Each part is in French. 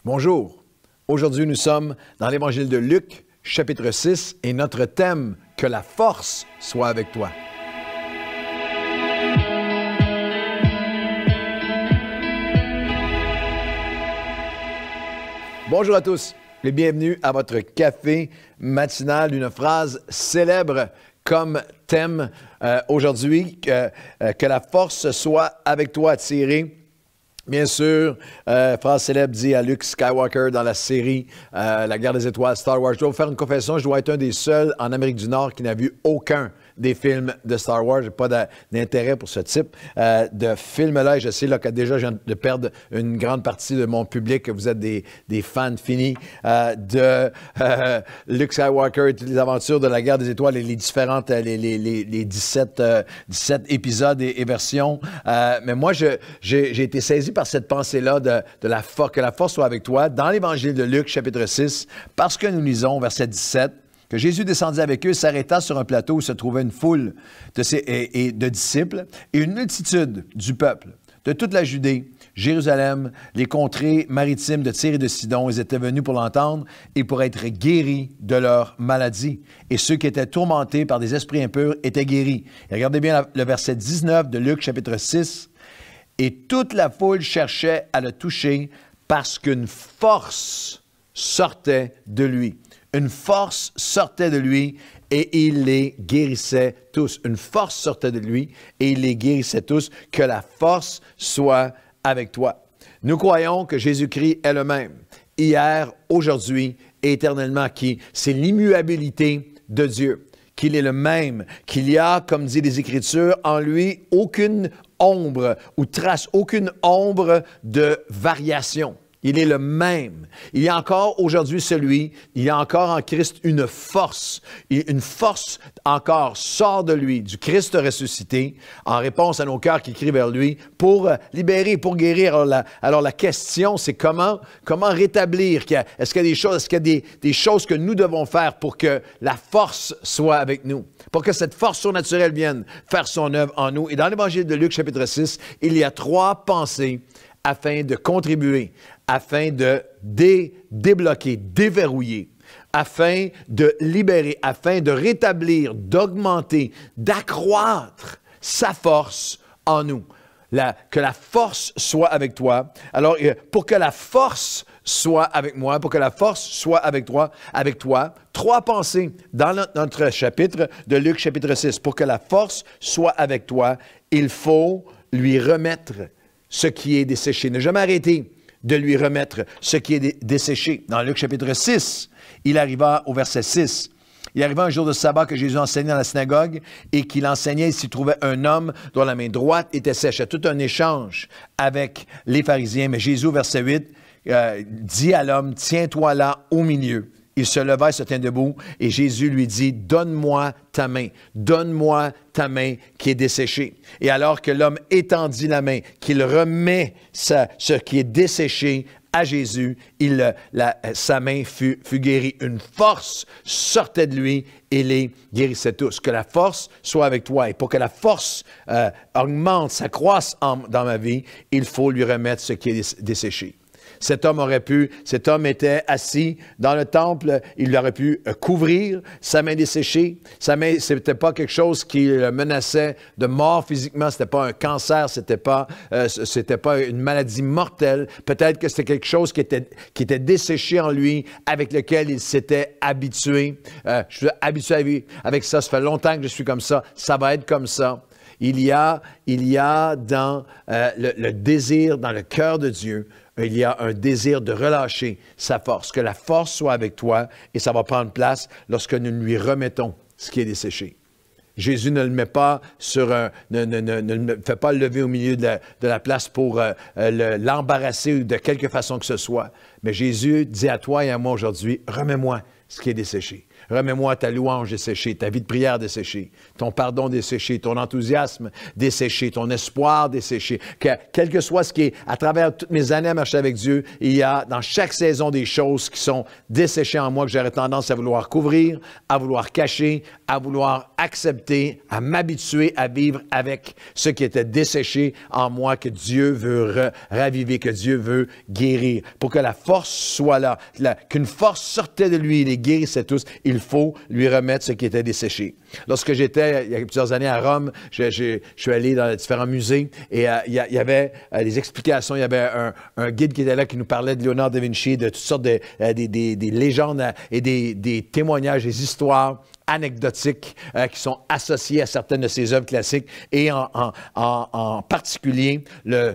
Bonjour. Aujourd'hui, nous sommes dans l'Évangile de Luc, chapitre 6, et notre thème, que la force soit avec toi. Bonjour à tous et bienvenue à votre café matinal d'une phrase célèbre comme thème aujourd'hui, que la force soit avec toi, tiré. Bien sûr, phrase célèbre dit à Luke Skywalker dans la série La guerre des étoiles, Star Wars. Je dois vous faire une confession, je dois être un des seuls en Amérique du Nord qui n'a vu aucun des films de Star Wars. Je n'ai pas d'intérêt pour ce type de film-là. Et je sais là, que déjà, je viens de perdre une grande partie de mon public. Vous êtes des fans finis de Luke Skywalker, toutes les aventures de la guerre des étoiles et les différentes, les 17 épisodes et versions. Mais moi, j'ai été saisi par cette pensée-là que la force soit avec toi dans l'Évangile de Luc, chapitre 6, parce que nous lisons, verset 17, que Jésus descendit avec eux, s'arrêta sur un plateau où se trouvait une foule de disciples et une multitude du peuple, de toute la Judée, Jérusalem, les contrées maritimes de Tyr et de Sidon. Ils étaient venus pour l'entendre et pour être guéris de leur maladie. Et ceux qui étaient tourmentés par des esprits impurs étaient guéris. Et regardez bien le verset 19 de Luc, chapitre 6. Et toute la foule cherchait à le toucher parce qu'une force sortait de lui. Une force sortait de lui et il les guérissait tous. Une force sortait de lui et il les guérissait tous. Que la force soit avec toi. Nous croyons que Jésus-Christ est le même, hier, aujourd'hui et éternellement, qui c'est l'immuabilité de Dieu, qu'il est le même, qu'il y a, comme dit les Écritures, en lui aucune ombre ou trace, aucune ombre de variation. Il est le même. Il y a encore aujourd'hui il y a encore en Christ une force encore sort de lui, du Christ ressuscité, en réponse à nos cœurs qui crient vers lui, pour libérer, pour guérir. Alors la question, c'est comment rétablir? Est-ce qu'il y a des choses que nous devons faire pour que la force soit avec nous, pour que cette force surnaturelle vienne faire son œuvre en nous? Et dans l'Évangile de Luc, chapitre 6, il y a 3 pensées afin de contribuer, afin de débloquer, déverrouiller, afin de libérer, afin de rétablir, d'augmenter, d'accroître sa force en nous. Que la force soit avec toi. Alors, pour que la force soit avec moi, pour que la force soit avec toi, 3 pensées dans notre chapitre de Luc, chapitre 6. Pour que la force soit avec toi, il faut lui remettre ce qui est desséché. Ne jamais arrêter de lui remettre ce qui est desséché. Dans Luc chapitre 6, il arriva au verset 6. Il arriva un jour de sabbat que Jésus enseignait dans la synagogue et qu'il enseignait, il s'y trouvait un homme dont la main droite était sèche. Il y a tout un échange avec les pharisiens. Mais Jésus, au verset 8, dit à l'homme, « Tiens-toi là au milieu. » Il se leva et se tint debout et Jésus lui dit, « Donne-moi ta main qui est desséchée. » Et alors que l'homme étendit la main, qu'il remet ce qui est desséché à Jésus, sa main fut guérie. Une force sortait de lui et les guérissait tous. Que la force soit avec toi. Et pour que la force augmente, s'accroisse dans ma vie, il faut lui remettre ce qui est desséché. Cet homme était assis dans le temple, il aurait pu couvrir sa main desséchée. Sa main, c'était pas quelque chose qui le menaçait de mort physiquement, c'était pas un cancer, c'était pas une maladie mortelle. Peut-être que c'était quelque chose qui était desséché en lui, avec lequel il s'était habitué. Je suis habitué à vivre avec ça, ça fait longtemps que je suis comme ça, ça va être comme ça. Il y a dans le désir, dans le cœur de Dieu, il y a un désir de relâcher sa force. Que la force soit avec toi et ça va prendre place lorsque nous lui remettons ce qui est desséché. Jésus ne le met pas ne fait pas lever au milieu de la place pour l'embarrasser de quelque façon que ce soit. Mais Jésus dit à toi et à moi aujourd'hui, remets-moi ce qui est desséché. Remets-moi ta louange desséchée, ta vie de prière desséchée, ton pardon desséché, ton enthousiasme desséché, ton espoir desséché. Quel que soit ce qui est, à travers toutes mes années à marcher avec Dieu, il y a dans chaque saison des choses qui sont desséchées en moi que j'aurais tendance à vouloir couvrir, à vouloir cacher, à vouloir accepter, à m'habituer à vivre avec ce qui était desséché en moi que Dieu veut raviver, que Dieu veut guérir. Pour que la force soit là, qu'une force sortait de lui, il les guérissait tous, il faut lui remettre ce qui était desséché. Lorsque j'étais, il y a plusieurs années à Rome, je suis allé dans différents musées et il y avait des explications. Il y avait un guide qui était là qui nous parlait de Léonard da Vinci, de toutes sortes des légendes et des témoignages, des histoires anecdotiques qui sont associées à certaines de ses œuvres classiques et en particulier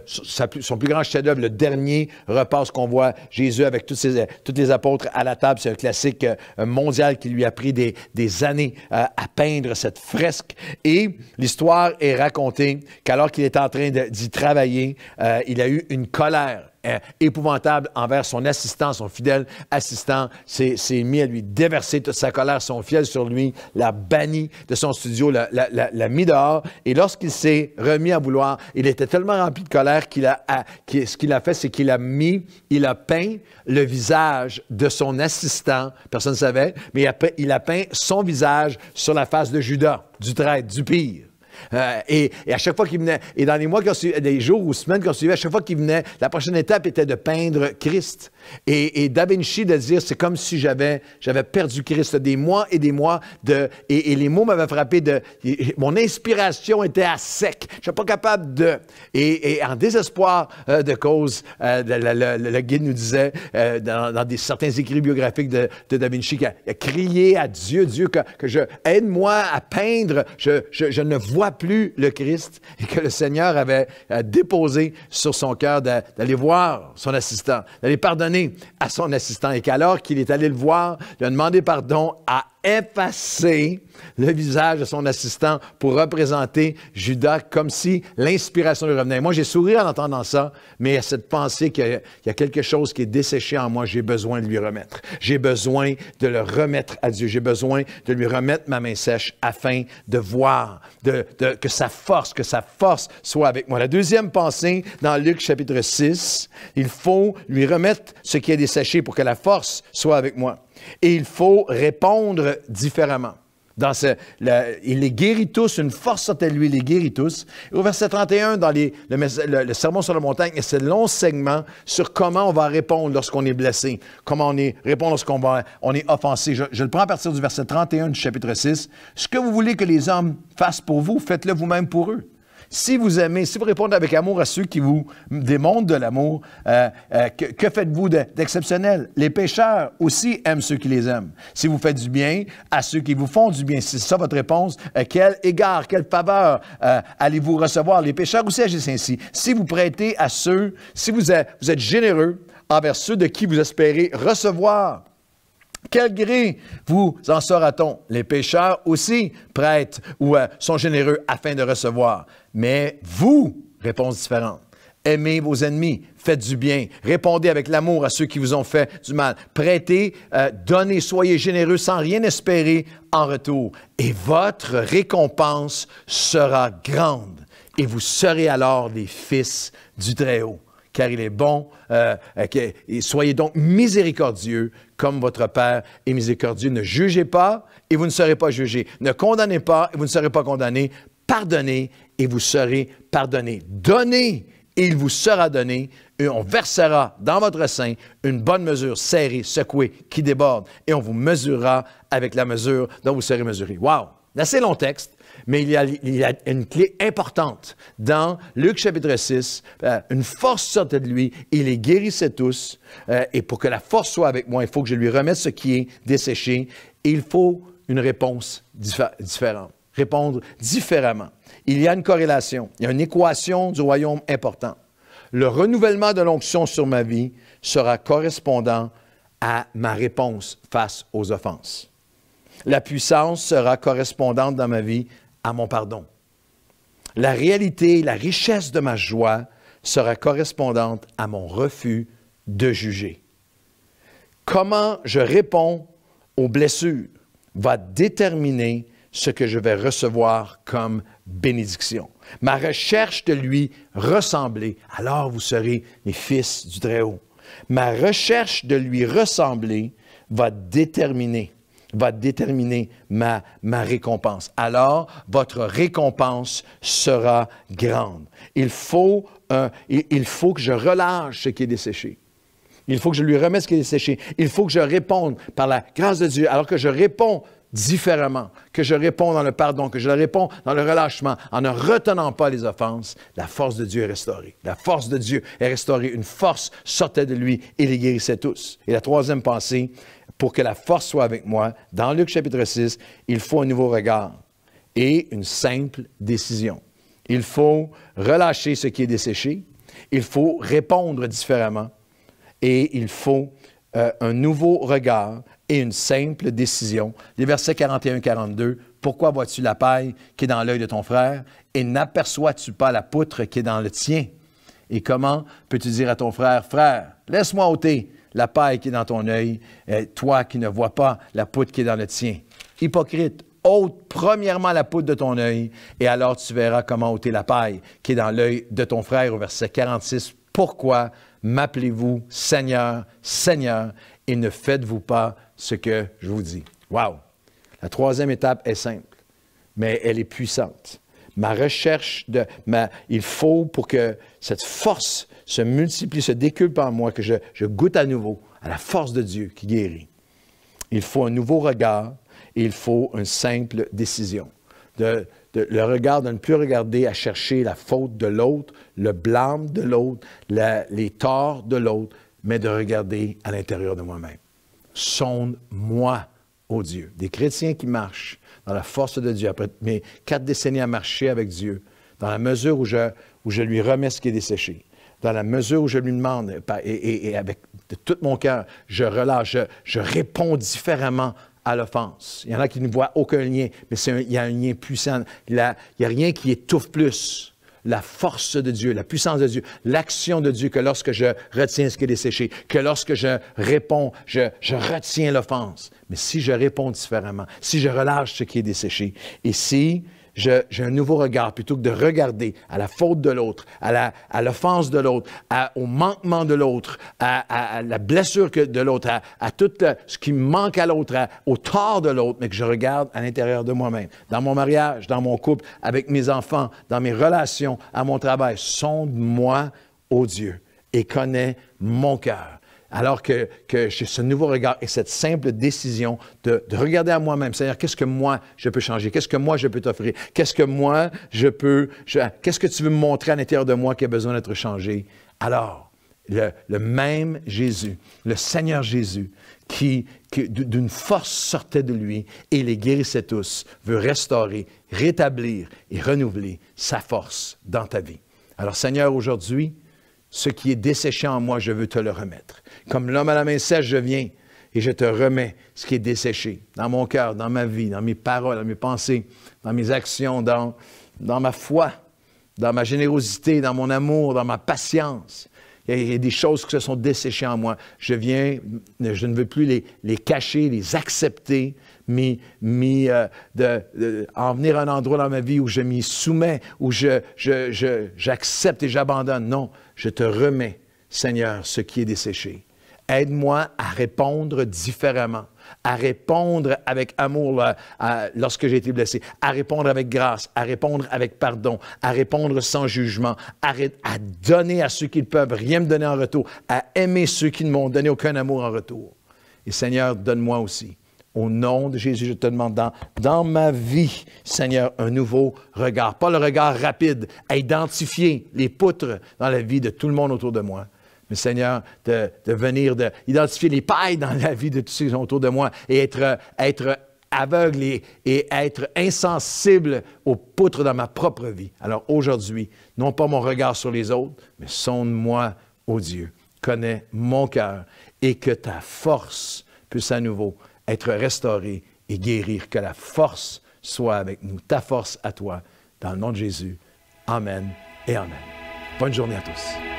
son plus grand chef-d'œuvre, le dernier repas qu'on voit Jésus avec tous les apôtres à la table. C'est un classique mondial qui lui a pris des années à peindre cette fresque. Et l'histoire est racontée qu'alors qu'il était en train d'y travailler, il a eu une colère épouvantable envers son assistant, son fidèle assistant, s'est mis à lui déverser toute sa colère, son fiel sur lui, l'a banni de son studio, l'a mis dehors. Et lorsqu'il s'est remis à vouloir, il était tellement rempli de colère ce qu'il a fait, c'est qu'il a peint le visage de son assistant, personne ne savait, mais il a peint son visage sur la face de Judas, du traître, du pire. Et à chaque fois qu'il venait, et dans les mois qui ont suivi, des jours ou semaines qui ont suivi, à chaque fois qu'il venait, la prochaine étape était de peindre Christ. Et Da Vinci de dire, c'est comme si j'avais perdu Christ, des mois et des mois et les mots m'avaient frappé mon inspiration était à sec. Je ne suis pas capable de, et en désespoir de cause, le guide nous disait, dans certains écrits biographiques de Da Vinci, qu'il a crié à Dieu, aide-moi à peindre, je ne vois plus le Christ, et que le Seigneur avait déposé sur son cœur d'aller voir son assistant, d'aller pardonner à son assistant, et qu'alors qu'il est allé le voir, il a demandé pardon, a effacé le visage de son assistant pour représenter Judas comme si l'inspiration lui revenait. Moi, j'ai souri en entendant ça, mais il y a cette pensée qu'il y a quelque chose qui est desséché en moi, j'ai besoin de lui remettre. J'ai besoin de le remettre à Dieu. J'ai besoin de lui remettre ma main sèche afin de voir que sa force soit avec moi. La deuxième pensée, dans Luc chapitre 6, il faut lui remettre ce qui est desséché pour que la force soit avec moi. Et il faut répondre différemment. Il les guérit tous, une force sortait de lui, il les guérit tous. Et au verset 31, dans le Sermon sur la montagne, il y a ce long segment sur comment on va répondre lorsqu'on est blessé, comment on répond lorsqu'on est offensé. Je le prends à partir du verset 31 du chapitre 6. Ce que vous voulez que les hommes fassent pour vous, faites-le vous-même pour eux. Si vous aimez, si vous répondez avec amour à ceux qui vous démontrent de l'amour, que faites-vous d'exceptionnel? Les pécheurs aussi aiment ceux qui les aiment. Si vous faites du bien à ceux qui vous font du bien, si c'est ça votre réponse, quel égard, quelle faveur allez-vous recevoir? Les pécheurs aussi agissent ainsi. Si vous prêtez à ceux, si vous êtes généreux envers ceux de qui vous espérez recevoir, quel gré vous en saura-t-on? Les pécheurs aussi prêtent ou sont généreux afin de recevoir. Mais vous, réponse différente, aimez vos ennemis, faites du bien, répondez avec l'amour à ceux qui vous ont fait du mal. Prêtez, donnez, soyez généreux sans rien espérer en retour. Et votre récompense sera grande. Et vous serez alors les fils du Très-Haut. Car il est bon, et soyez donc miséricordieux comme votre Père est miséricordieux. Ne jugez pas et vous ne serez pas jugés. Ne condamnez pas et vous ne serez pas condamnés. Pardonnez et vous serez pardonnés. Donnez et il vous sera donné. Et on versera dans votre sein une bonne mesure serrée, secouée, qui déborde. Et on vous mesurera avec la mesure dont vous serez mesurés. Wow! Assez long texte. Mais il y a une clé importante dans Luc chapitre 6. Une force sortait de lui, il les guérissait tous. Et pour que la force soit avec moi, il faut que je lui remette ce qui est desséché. Et il faut une réponse différente. Répondre différemment. Il y a une corrélation, il y a une équation du royaume important. Le renouvellement de l'onction sur ma vie sera correspondant à ma réponse face aux offenses. La puissance sera correspondante dans ma vie à mon pardon. La réalité, la richesse de ma joie sera correspondante à mon refus de juger. Comment je réponds aux blessures, va déterminer ce que je vais recevoir comme bénédiction. Ma recherche de lui ressembler, alors vous serez les fils du Très-Haut. Ma recherche de lui ressembler va déterminer ma récompense. Alors, votre récompense sera grande. Il faut que je relâche ce qui est desséché. Il faut que je lui remette ce qui est desséché. Il faut que je réponde par la grâce de Dieu, alors que je réponds différemment, que je réponds dans le pardon, que je réponds dans le relâchement, en ne retenant pas les offenses, la force de Dieu est restaurée. La force de Dieu est restaurée. Une force sortait de lui et les guérissait tous. Et la troisième pensée, pour que la force soit avec moi, dans Luc chapitre 6, il faut un nouveau regard et une simple décision. Il faut relâcher ce qui est desséché, il faut répondre différemment et il faut un nouveau regard et une simple décision. Les versets 41-42, « Pourquoi vois-tu la paille qui est dans l'œil de ton frère et n'aperçois-tu pas la poutre qui est dans le tien? Et comment peux-tu dire à ton frère, « Frère, laisse-moi ôter la paille qui est dans ton œil, toi qui ne vois pas la poutre qui est dans le tien? Hypocrite, ôte premièrement la poutre de ton œil, et alors tu verras comment ôter la paille qui est dans l'œil de ton frère. » Au verset 46, « Pourquoi m'appelez-vous Seigneur, Seigneur, et ne faites-vous pas ce que je vous dis? » Wow! La troisième étape est simple, mais elle est puissante. Ma recherche il faut pour que cette force se multiplie, se décuple en moi, que je goûte à nouveau à la force de Dieu qui guérit. Il faut un nouveau regard et il faut une simple décision. Le regard de ne plus regarder à chercher la faute de l'autre, le blâme de l'autre, les torts de l'autre, mais de regarder à l'intérieur de moi-même. Sonde-moi, ô Dieu. Des chrétiens qui marchent dans la force de Dieu, après mes 4 décennies à marcher avec Dieu, dans la mesure où je lui remets ce qui est desséché, dans la mesure où je lui demande, et avec de tout mon cœur, je relâche, je réponds différemment à l'offense. Il y en a qui ne voient aucun lien, mais il y a un lien puissant. Il n'y a rien qui étouffe plus la force de Dieu, la puissance de Dieu, l'action de Dieu, que lorsque je retiens ce qui est desséché, que lorsque je réponds, je retiens l'offense. Mais si je réponds différemment, si je relâche ce qui est desséché, et si j'ai un nouveau regard, plutôt que de regarder à la faute de l'autre, à l'offense de l'autre, au manquement de l'autre, à la blessure de l'autre, à tout ce qui me manque à l'autre, au tort de l'autre, mais que je regarde à l'intérieur de moi-même, dans mon mariage, dans mon couple, avec mes enfants, dans mes relations, à mon travail. Sonde-moi, ô Dieu, et connais mon cœur. Alors que j'ai ce nouveau regard et cette simple décision de regarder à moi-même, Seigneur, qu'est-ce que moi je peux changer? Qu'est-ce que moi je peux t'offrir? Qu'est-ce que moi qu'est-ce que tu veux me montrer à l'intérieur de moi qui a besoin d'être changé? Alors, le même Jésus, le Seigneur Jésus, qui d'une force sortait de lui et les guérissait tous, veut restaurer, rétablir et renouveler sa force dans ta vie. Alors, Seigneur, aujourd'hui, ce qui est desséché en moi, je veux te le remettre. Comme l'homme à la main sèche, je viens et je te remets ce qui est desséché dans mon cœur, dans ma vie, dans mes paroles, dans mes pensées, dans mes actions, dans ma foi, dans ma générosité, dans mon amour, dans ma patience. Il y a des choses qui se sont desséchées en moi. Je ne veux plus les cacher, les accepter, en venir à un endroit dans ma vie où je m'y soumets, où j'accepte et j'abandonne. Non, je te remets, Seigneur, ce qui est desséché. Aide-moi à répondre différemment, à répondre avec amour lorsque j'ai été blessé, à répondre avec grâce, à répondre avec pardon, à répondre sans jugement, à donner à ceux qui ne peuvent rien me donner en retour, à aimer ceux qui ne m'ont donné aucun amour en retour. Et Seigneur, donne-moi aussi. Au nom de Jésus, je te demande dans ma vie, Seigneur, un nouveau regard. Pas le regard rapide à identifier les poutres dans la vie de tout le monde autour de moi. Mais Seigneur, de venir identifier les pailles dans la vie de tous ceux qui sont autour de moi et être aveugle et être insensible aux poutres dans ma propre vie. Alors aujourd'hui, non pas mon regard sur les autres, mais sonde-moi, ô Dieu, connais mon cœur et que ta force puisse à nouveau être restaurée et guérir, que la force soit avec nous, ta force à toi, dans le nom de Jésus. Amen et Amen. Bonne journée à tous.